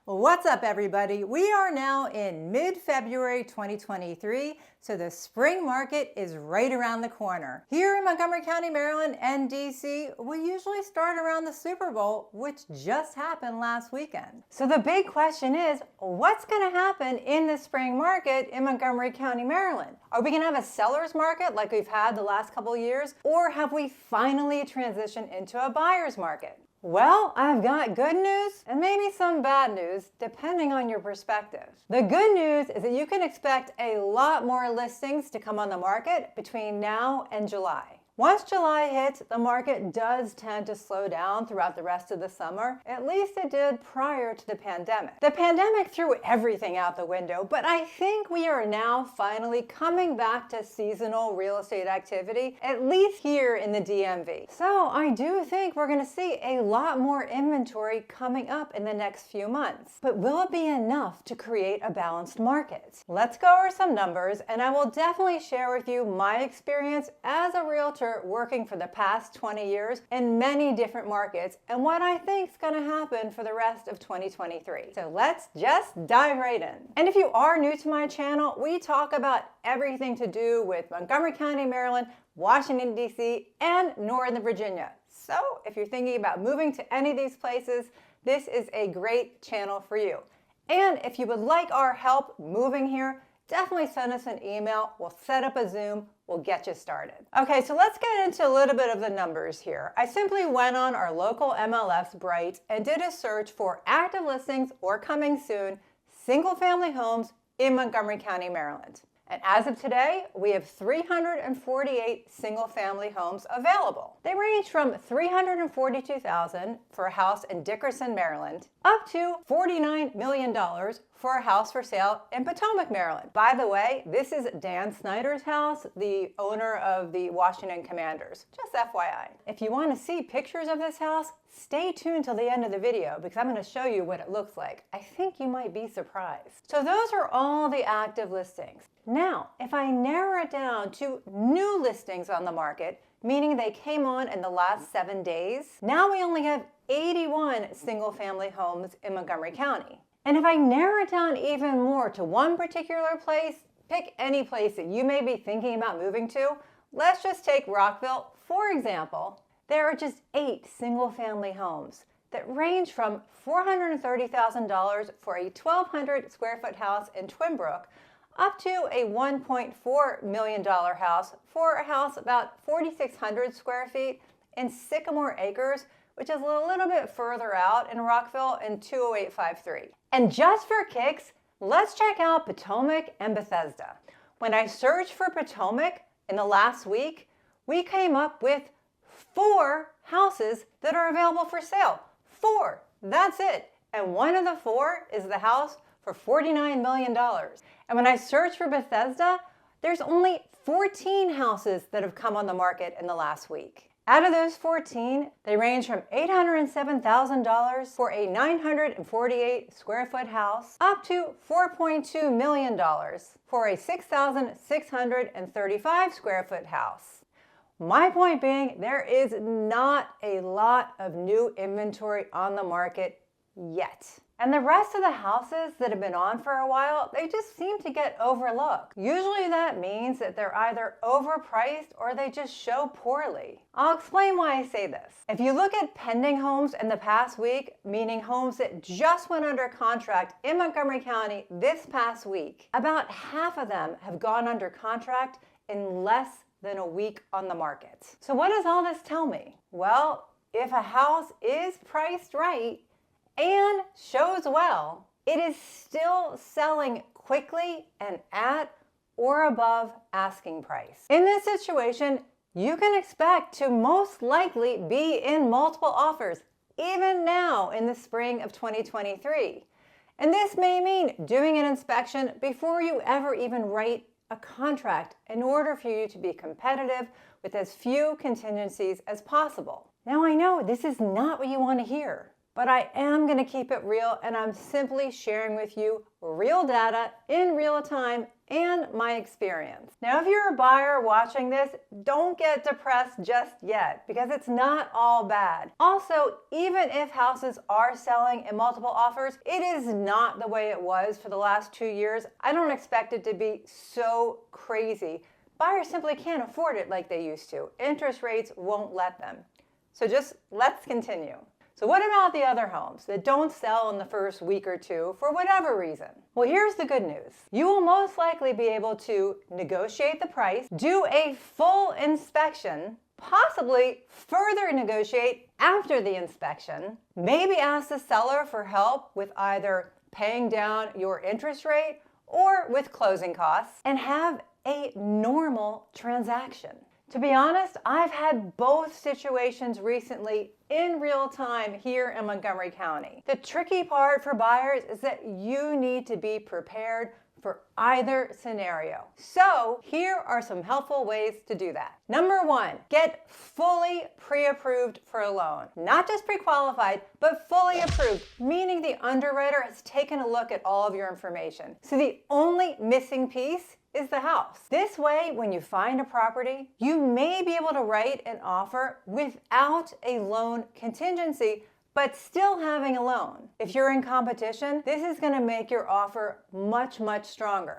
What's up, everybody? We are now in mid-February 2023, so the spring market is right around the corner. Here in Montgomery County, Maryland and DC, we usually start around the Super Bowl, which just happened last weekend. So the big question is, what's going to happen in the spring market in Montgomery County, Maryland? Are we going to have a seller's market like we've had the last couple of years, or have we finally transitioned into a buyer's market? Well, I've got good news and maybe some bad news, depending on your perspective. The good news is that you can expect a lot more listings to come on the market between now and July. Once July hits, the market does tend to slow down throughout the rest of the summer. At least it did prior to the pandemic. The pandemic threw everything out the window, but I think we are now finally coming back to seasonal real estate activity, at least here in the DMV. So I do think we're going to see a lot more inventory coming up in the next few months. But will it be enough to create a balanced market? Let's go over some numbers, and I will definitely share with you my experience as a realtor working for the past 20 years in many different markets and what I think is going to happen for the rest of 2023. So let's just dive right in. And if you are new to my channel, we talk about everything to do with Montgomery County, Maryland, Washington, D.C., and Northern Virginia. So if you're thinking about moving to any of these places, this is a great channel for you. And if you would like our help moving here, definitely send us an email. We'll set up a Zoom. We'll get you started. Okay, so let's get into a little bit of the numbers here. I simply went on our local MLS Bright and did a search for active listings or coming soon single-family homes in Montgomery County, Maryland. And as of today, we have 348 single-family homes available. They range from $342,000 for a house in Dickerson, Maryland, up to $49 million for a house for sale in Potomac, Maryland. By the way, this is Dan Snyder's house, the owner of the Washington Commanders. Just FYI. If you want to see pictures of this house, stay tuned till the end of the video because I'm going to show you what it looks like. I think you might be surprised. So those are all the active listings. Now, if I narrow it down to new listings on the market, meaning they came on in the last 7 days, now we only have 81 single-family homes in Montgomery County. And if I narrow it down even more to one particular place, pick any place that you may be thinking about moving to. Let's just take Rockville, for example. There are just 8 single-family homes that range from $430,000 for a 1,200 square foot house in Twinbrook up to a $1.4 million house for a house about 4,600 square feet in Sycamore Acres, which is a little bit further out in Rockville in 20853. And just for kicks, let's check out Potomac and Bethesda. When I searched for Potomac in the last week, we came up with 4 houses that are available for sale. 4, that's it. And one of the 4 is the house for $49 million. And when I searched for Bethesda, there's only 14 houses that have come on the market in the last week. Out of those 14, they range from $807,000 for a 948 square foot house up to $4.2 million for a 6,635 square foot house. My point being, there is not a lot of new inventory on the market yet. And the rest of the houses that have been on for a while, they just seem to get overlooked. Usually that means that they're either overpriced or they just show poorly. I'll explain why I say this. If you look at pending homes in the past week, meaning homes that just went under contract in Montgomery County this past week, about half of them have gone under contract in less than a week on the market. So what does all this tell me? Well, if a house is priced right, and shows well, it is still selling quickly and at or above asking price. In this situation, you can expect to most likely be in multiple offers, even now in the spring of 2023. And this may mean doing an inspection before you ever even write a contract in order for you to be competitive with as few contingencies as possible. Now I know this is not what you want to hear, but I am going to keep it real, and I'm simply sharing with you real data in real time and my experience. Now, if you're a buyer watching this, don't get depressed just yet because it's not all bad. Also, even if houses are selling in multiple offers, it is not the way it was for the last 2 years. I don't expect it to be so crazy. Buyers simply can't afford it like they used to. Interest rates won't let them. So just let's continue. So what about the other homes that don't sell in the first week or two for whatever reason? Well, here's the good news. You will most likely be able to negotiate the price, do a full inspection, possibly further negotiate after the inspection, maybe ask the seller for help with either paying down your interest rate or with closing costs, and have a normal transaction. To be honest, I've had both situations recently in real time here in Montgomery County. The tricky part for buyers is that you need to be prepared for either scenario. So here are some helpful ways to do that. Number 1, get fully pre-approved for a loan. Not just pre-qualified, but fully approved, meaning the underwriter has taken a look at all of your information. So the only missing piece is the house. This way, when you find a property, you may be able to write an offer without a loan contingency, but still having a loan. If you're in competition, this is going to make your offer much, much stronger.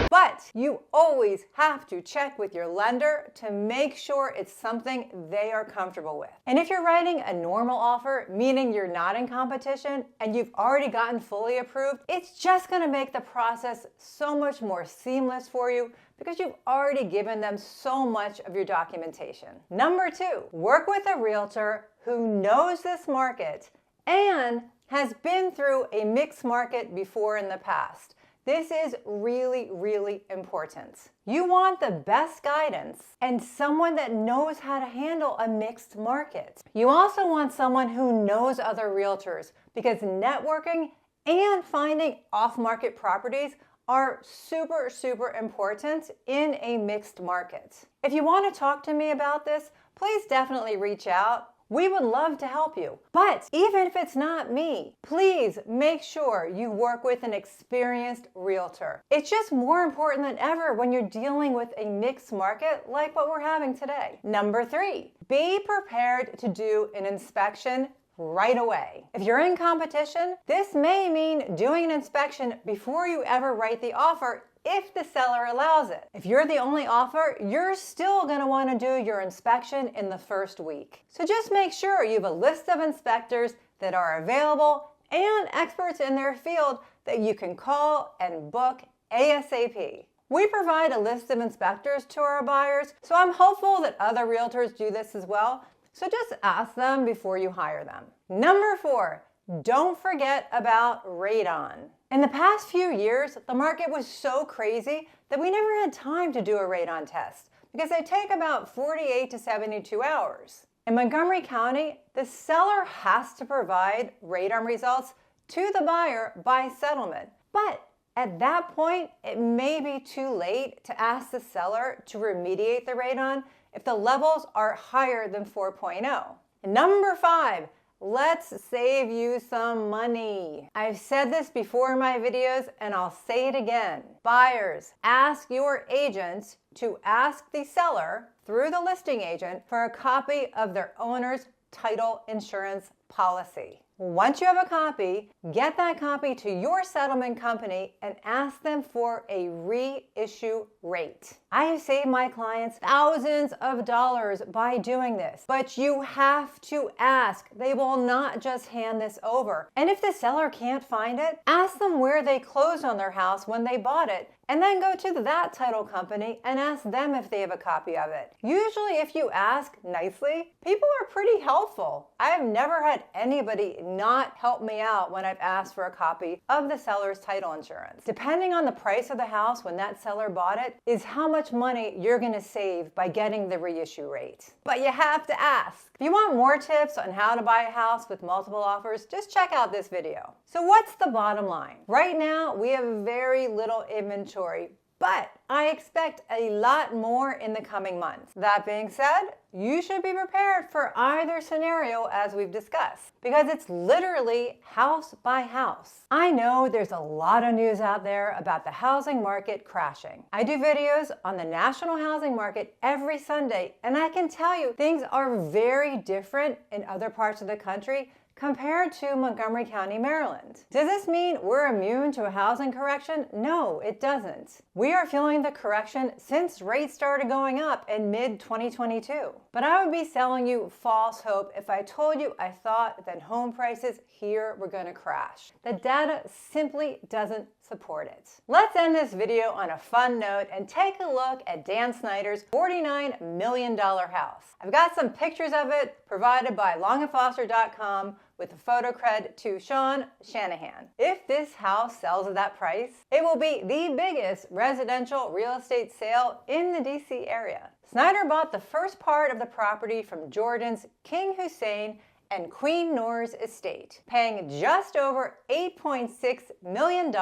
But you always have to check with your lender to make sure it's something they are comfortable with. And if you're writing a normal offer, meaning you're not in competition and you've already gotten fully approved, it's just going to make the process so much more seamless for you because you've already given them so much of your documentation. Number 2, work with a realtor who knows this market and has been through a mixed market before in the past. This is really, really important. You want the best guidance and someone that knows how to handle a mixed market. You also want someone who knows other realtors because networking and finding off-market properties are super, super important in a mixed market. If you want to talk to me about this, please definitely reach out. We would love to help you. But even if it's not me, please make sure you work with an experienced realtor. It's just more important than ever when you're dealing with a mixed market like what we're having today. Number 3, be prepared to do an inspection right away. If you're in competition, this may mean doing an inspection before you ever write the offer if the seller allows it. If you're the only offer, you're still going to want to do your inspection in the first week. So just make sure you have a list of inspectors that are available and experts in their field that you can call and book ASAP. We provide a list of inspectors to our buyers, so I'm hopeful that other realtors do this as well. So just ask them before you hire them. Number 4, don't forget about radon. In the past few years, the market was so crazy that we never had time to do a radon test because they take about 48 to 72 hours. In Montgomery County, the seller has to provide radon results to the buyer by settlement. But at that point, it may be too late to ask the seller to remediate the radon if the levels are higher than 4.0. Number 5, let's save you some money. I've said this before in my videos and I'll say it again. Buyers, ask your agent to ask the seller through the listing agent for a copy of their owner's title insurance policy. Once you have a copy, get that copy to your settlement company and ask them for a reissue rate. I have saved my clients thousands of dollars by doing this, but you have to ask. They will not just hand this over. And if the seller can't find it, ask them where they closed on their house when they bought it, and then go to that title company and ask them if they have a copy of it. Usually if you ask nicely, people are pretty helpful. I've never had anybody not help me out when I've asked for a copy of the seller's title insurance. Depending on the price of the house when that seller bought it is how much money you're gonna save by getting the reissue rate. But you have to ask. If you want more tips on how to buy a house with multiple offers, just check out this video. So what's the bottom line? Right now, we have very little inventory, but I expect a lot more in the coming months. That being said, you should be prepared for either scenario as we've discussed, because it's literally house by house. I know there's a lot of news out there about the housing market crashing. I do videos on the national housing market every Sunday, and I can tell you things are very different in other parts of the country compared to Montgomery County, Maryland. Does this mean we're immune to a housing correction? No, it doesn't. We are feeling the correction since rates started going up in mid-2022. But I would be selling you false hope if I told you I thought that home prices here were going to crash. The data simply doesn't support it. Let's end this video on a fun note and take a look at Dan Snyder's $49 million house. I've got some pictures of it provided by longandfoster.com with a photo cred to Sean Shanahan. If this house sells at that price, it will be the biggest residential real estate sale in the DC area. Snyder bought the first part of the property from Jordan's King Hussein and Queen Noor's estate, paying just over $8.6 million,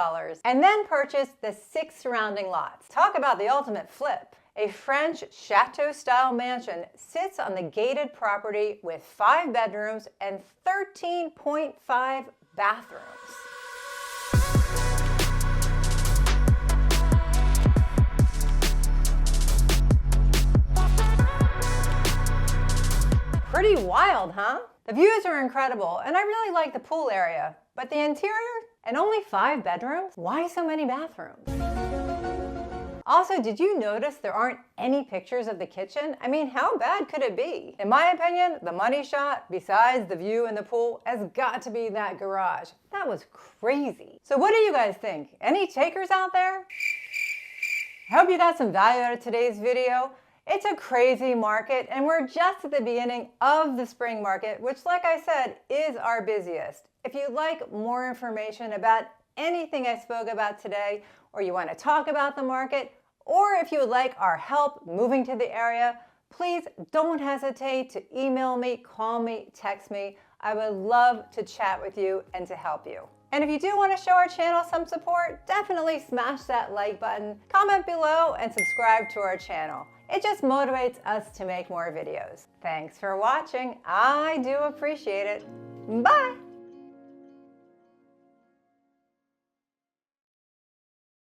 and then purchased the 6 surrounding lots. Talk about the ultimate flip. A French chateau-style mansion sits on the gated property with 5 bedrooms and 13.5 bathrooms. Pretty wild, huh? The views are incredible, and I really like the pool area, but the interior? And only 5 bedrooms? Why so many bathrooms? Also, did you notice there aren't any pictures of the kitchen? I mean, how bad could it be? In my opinion, the money shot, besides the view and the pool, has got to be that garage. That was crazy. So what do you guys think? Any takers out there? I hope you got some value out of today's video. It's a crazy market, and we're just at the beginning of the spring market, which, like I said, is our busiest. If you'd like more information about anything I spoke about today, or you want to talk about the market, or if you would like our help moving to the area, please don't hesitate to email me, call me, text me. I would love to chat with you and to help you. And if you do want to show our channel some support, definitely smash that like button, comment below, and subscribe to our channel. It just motivates us to make more videos. Thanks for watching. I do appreciate it. Bye!